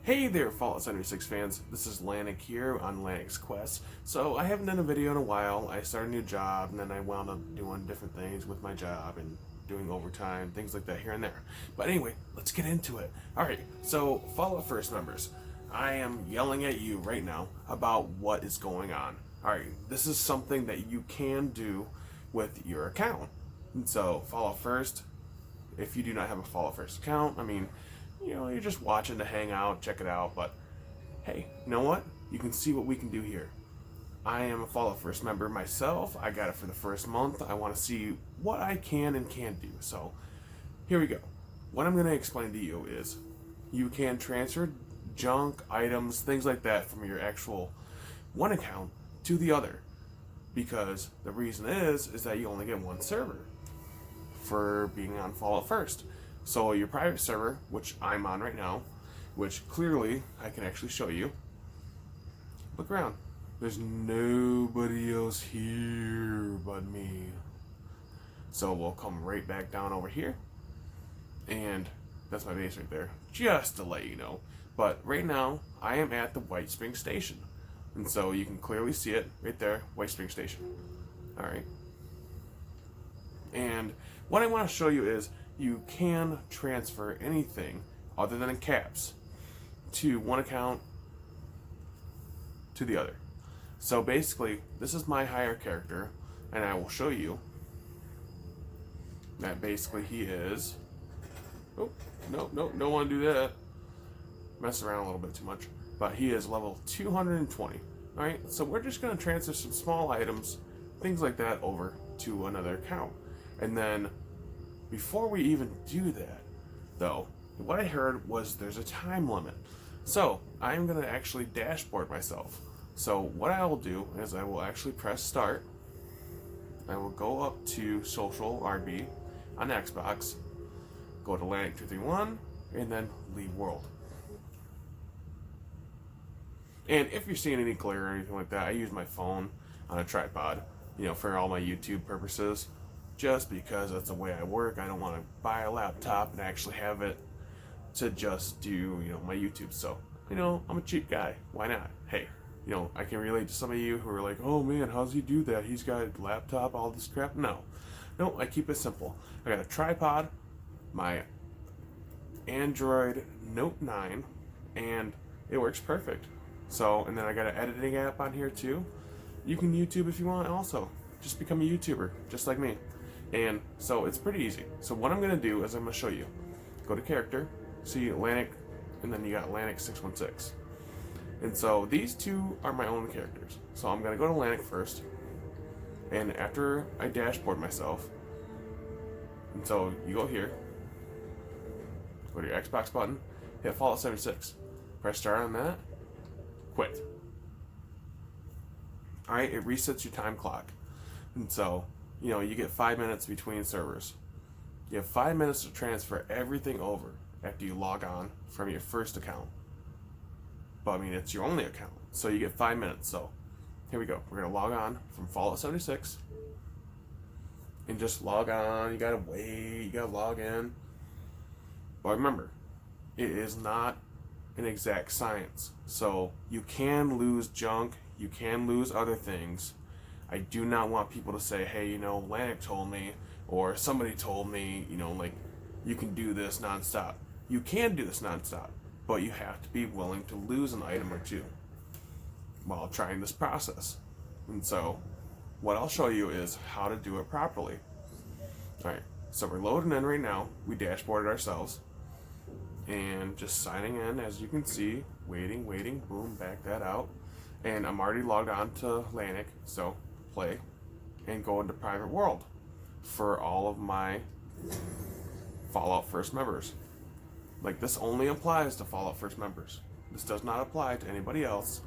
Hey there, Fallout 76 fans. This is Lanik here on Lanik's Quest. So, I haven't done a video in a while. I started a new job, and then I wound up doing different things with my job and doing overtime, things like that here and there. But anyway, let's get into it. Alright, so, Fallout First members, I am yelling at you right now about what is going on. Alright, this is something that you can do with your account. And so, Fallout First, if you do not have a Fallout First account, you're just watching to hang out, check it out, but hey, you know what? You can see what we can do here. I am a Fallout First member myself. I got it for the first month. I want to see what I can and can't do. So, here we go. What I'm going to explain to you is you can transfer junk, items, things like that from your actual one account to the other. Because the reason is that you only get one server for being on Fallout First. So your private server, which I'm on right now, which clearly I can actually show you. Look around. There's nobody else here but me. So we'll come right back down over here. And that's my base right there. Just to let you know. But right now, I am at the White Spring Station. And so you can clearly see it right there, White Spring Station. Alright. And what I want to show you is you can transfer anything other than in caps to one account to the other. So basically, this is my hire character, and I will show you that basically he is. Oh, no, don't want to do that. Mess around a little bit too much. But he is level 220. Alright, so we're just going to transfer some small items, things like that, over to another account. And then, before we even do that, though, what I heard was there's a time limit. So, I'm going to actually dashboard myself. So, what I will do is I will actually press start. I will go up to social RB on Xbox, go to Lanik 231, and then leave world. And if you're seeing any glare or anything like that, I use my phone on a tripod, for all my YouTube purposes. Just because that's the way I work. I don't want to buy a laptop and actually have it to just do, my YouTube. So, I'm a cheap guy. Why not? Hey, I can relate to some of you who are like, oh man, how's he do that? He's got a laptop, all this crap. No, I keep it simple. I got a tripod, my Android Note 9, and it works perfect. So, and then I got an editing app on here too. You can YouTube if you want also. Just become a YouTuber, just like me. And so it's pretty easy. So what I'm going to do is I'm going to show you. Go to character, see Lanik, and then you got Lanik 616. And so these two are my own characters. So I'm going to go to Lanik first. And after I dashboard myself, and so you go here, go to your Xbox button, hit Fallout 76. Press start on that, quit. Alright, it resets your time clock. And so, you get 5 minutes between servers. You have 5 minutes to transfer everything over after you log on from your first account. But it's your only account, so you get 5 minutes. So, here we go. We're going to log on from Fallout 76. And just log on. You got to wait. You got to log in. But remember, it is not an exact science. So, you can lose junk. You can lose other things. I do not want people to say, hey, Lanik told me, or somebody told me, you can do this nonstop. You can do this nonstop, but you have to be willing to lose an item or two while trying this process. And so, what I'll show you is how to do it properly. Alright, so we're loading in right now. We dashboarded ourselves. And just signing in, as you can see, waiting, boom, back that out. And I'm already logged on to Lanik, so play and go into private world for all of my Fallout First members. This only applies to Fallout First members. This does not apply to anybody else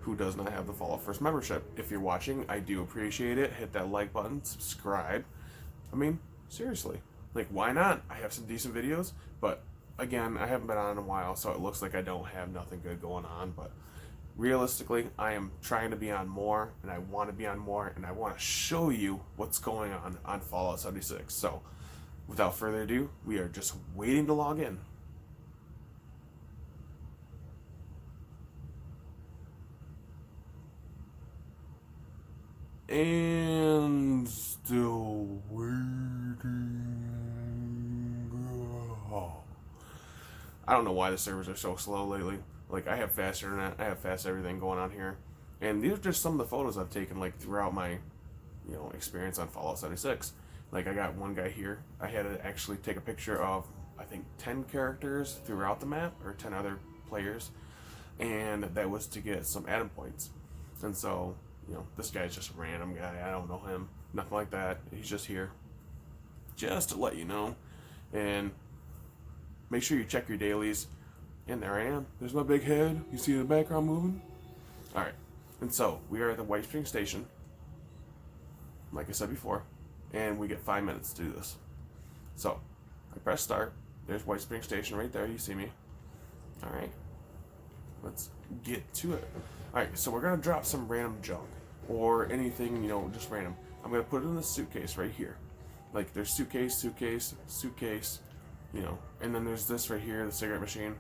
who does not have the Fallout First membership. If you're watching, I do appreciate it. Hit that like button, subscribe. Seriously, why not? I have some decent videos, but again, I haven't been on in a while, so it looks like I don't have nothing good going on, but realistically, I am trying to be on more, and I want to be on more, and I want to show you what's going on Fallout 76. So, without further ado, we are just waiting to log in. And still waiting. Oh. I don't know why the servers are so slow lately. Like, I have fast internet, I have fast everything going on here. And these are just some of the photos I've taken, like, throughout my, experience on Fallout 76. Like, I got one guy here. I had to actually take a picture of, I think, 10 characters throughout the map, or 10 other players. And that was to get some Adam points. And so, this guy's just a random guy. I don't know him. Nothing like that. He's just here. Just to let you know. And make sure you check your dailies. And there I am. There's my big head. You see the background moving? Alright. And so, we are at the White Spring Station. Like I said before. And we get 5 minutes to do this. So, I press start. There's White Spring Station right there. You see me. Alright. Let's get to it. Alright, so we're going to drop some random junk. Or anything, just random. I'm going to put it in this suitcase right here. Like, there's suitcase, suitcase, suitcase, and then there's this right here, the cigarette machine.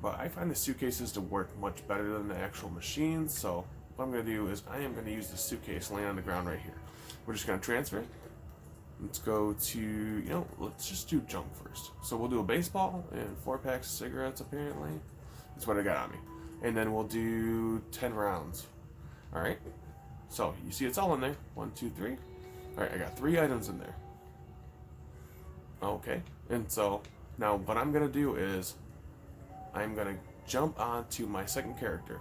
But I find the suitcases to work much better than the actual machines, so what I'm going to do is I am going to use the suitcase laying on the ground right here. We're just going to transfer it. Let's go to, let's just do junk first. So we'll do a baseball and 4 packs of cigarettes, apparently. That's what I got on me. And then we'll do 10 rounds. Alright? So, you see it's all in there. 1, 2, 3. Alright, I got 3 items in there. Okay. And so, now what I'm going to do is, I'm going to jump onto my second character.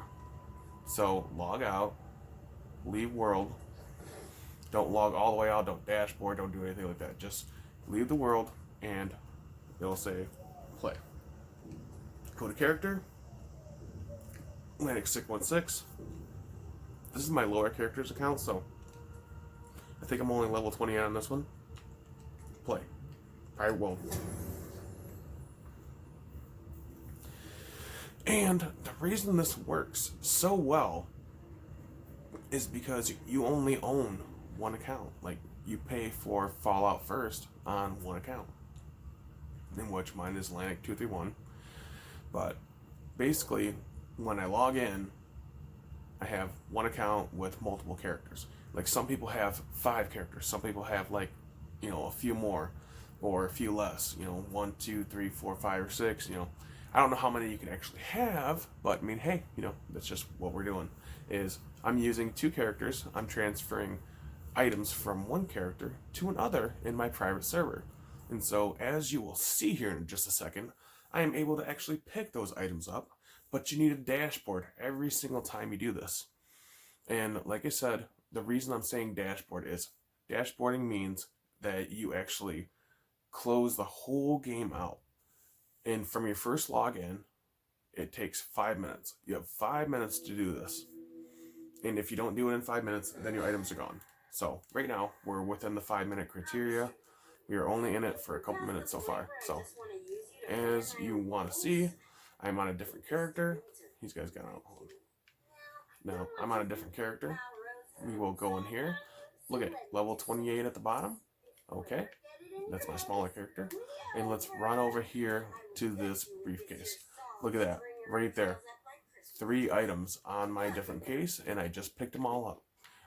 So, log out. Leave world. Don't log all the way out. Don't dashboard. Don't do anything like that. Just leave the world, and it'll say play. Go to character. Atlantic 616. This is my lower character's account, so I think I'm only level 28 on this one. Play. I will. And the reason this works so well is because you only own one account. Like, you pay for Fallout first on one account, in which mine is Atlantic 231. But basically, when I log in, I have one account with multiple characters. Like, some people have 5 characters, some people have a few more or a few less, 1, 2, 3, 4, 5, or 6. I don't know how many you can actually have, but I mean, hey, that's just what we're doing. Is I'm using 2 characters. I'm transferring items from one character to another in my private server. And so, as you will see here in just a second, I am able to actually pick those items up, but you need a dashboard every single time you do this. And like I said, the reason I'm saying dashboard is dashboarding means that you actually close the whole game out. And from your first login, it takes 5 minutes. You have 5 minutes to do this. And if you don't do it in 5 minutes, then your items are gone. So right now, we're within the 5-minute criteria. We are only in it for a couple minutes so far. So as you want to see, I'm on a different character. These guys got out. Now, I'm on a different character. We will go in here. Look at level 28 at the bottom. Okay. That's my smaller character. And let's run over here to this briefcase. Look at that. Right there. 3 items on my different case, and I just picked them all up.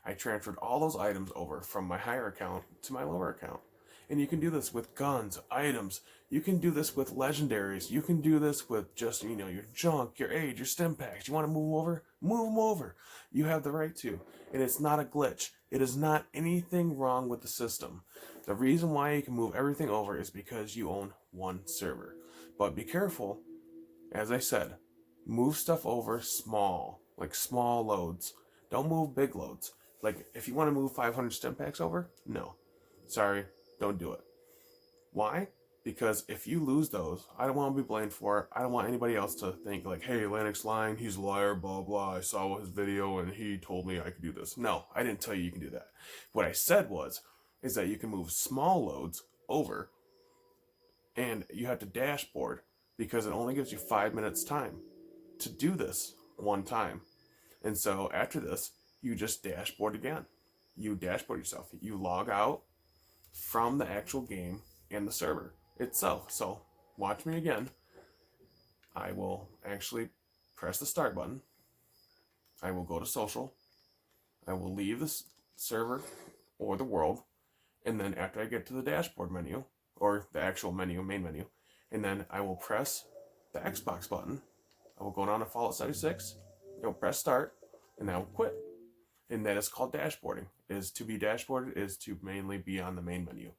I transferred all those items over from my higher account to my lower account. And you can do this with guns, items. You can do this with legendaries. You can do this with just, your junk, your aid, your stim packs. You want to move over? Move them over. You have the right to. And it's not a glitch. It is not anything wrong with the system. The reason why you can move everything over is because you own one server. But be careful. As I said, move stuff over small. Like small loads. Don't move big loads. Like, if you want to move 500 stim packs over, no. Sorry. Don't do it. Why? Because if you lose those, I don't want to be blamed for it. I don't want anybody else to think like, hey, Atlantic's lying, he's a liar, blah, blah. I saw his video and he told me I could do this. No, I didn't tell you can do that. What I said is that you can move small loads over, and you have to dashboard because it only gives you 5 minutes time to do this one time. And so after this, you just dashboard again. You dashboard yourself. You log out from the actual game and the server itself. So watch me again. I will actually press the start button. I will go to social. I will leave this server or the world, and then after I get to the dashboard menu, or the actual menu, main menu, and then I will press the Xbox button. I will go down to Fallout 76, you'll press start, and I will quit. And that is called dashboarding. Is to be dashboarded is to mainly be on the main menu.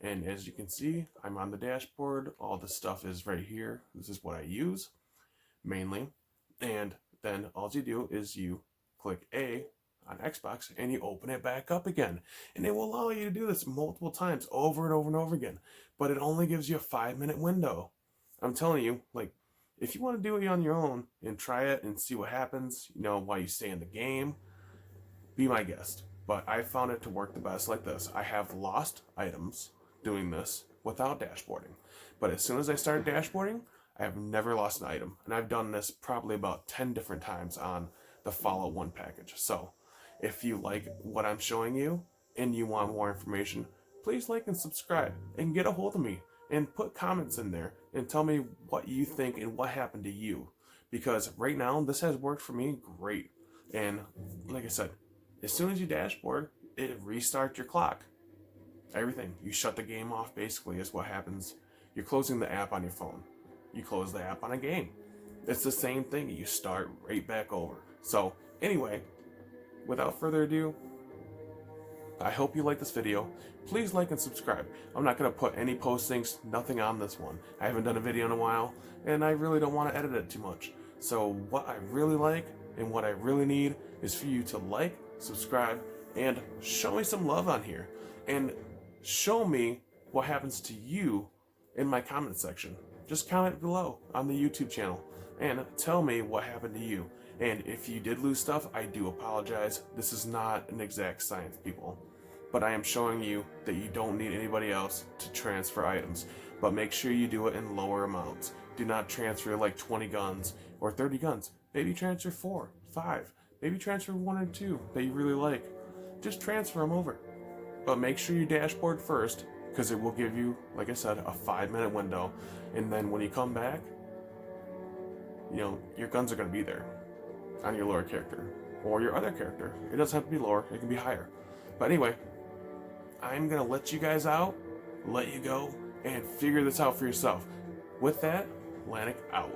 And as you can see, I'm on the dashboard. All the stuff is right here. This is what I use mainly. And then all you do is you click A on Xbox and you open it back up again. And it will allow you to do this multiple times over and over and over again. But it only gives you a 5-minute window. I'm telling you, like, if you want to do it on your own and try it and see what happens, you know, while you stay in the game, be my guest. But I found it to work the best like this. I have lost items doing this without dashboarding. But as soon as I started dashboarding, I have never lost an item. And I've done this probably about 10 different times on the Fallout 1 package. So if you like what I'm showing you and you want more information, please like and subscribe and get a hold of me and put comments in there and tell me what you think and what happened to you. Because right now, this has worked for me great. And like I said, as soon as you dashboard, it restarts your clock. Everything. You shut the game off, basically, is what happens. You're closing the app on your phone. You close the app on a game. It's the same thing. You start right back over. So, anyway, without further ado, I hope you like this video. Please like and subscribe. I'm not going to put any postings, nothing on this one. I haven't done a video in a while, and I really don't want to edit it too much. So what I really like and what I really need is for you to like, subscribe, and show me some love on here. And show me what happens to you in my comment section. Just comment below on the YouTube channel and tell me what happened to you. And if you did lose stuff, I do apologize. This is not an exact science, people. But I am showing you that you don't need anybody else to transfer items. But make sure you do it in lower amounts. Do not transfer like 20 guns or 30 guns. Maybe transfer 4, 5. Maybe transfer 1 or 2 that you really like. Just transfer them over. But make sure you dashboard first, because it will give you, like I said, a 5-minute window. And then when you come back, you know, your guns are going to be there on your lower character or your other character. It doesn't have to be lower, it can be higher. But anyway, I'm going to let you guys out, let you go, and figure this out for yourself. With that, Lanik out.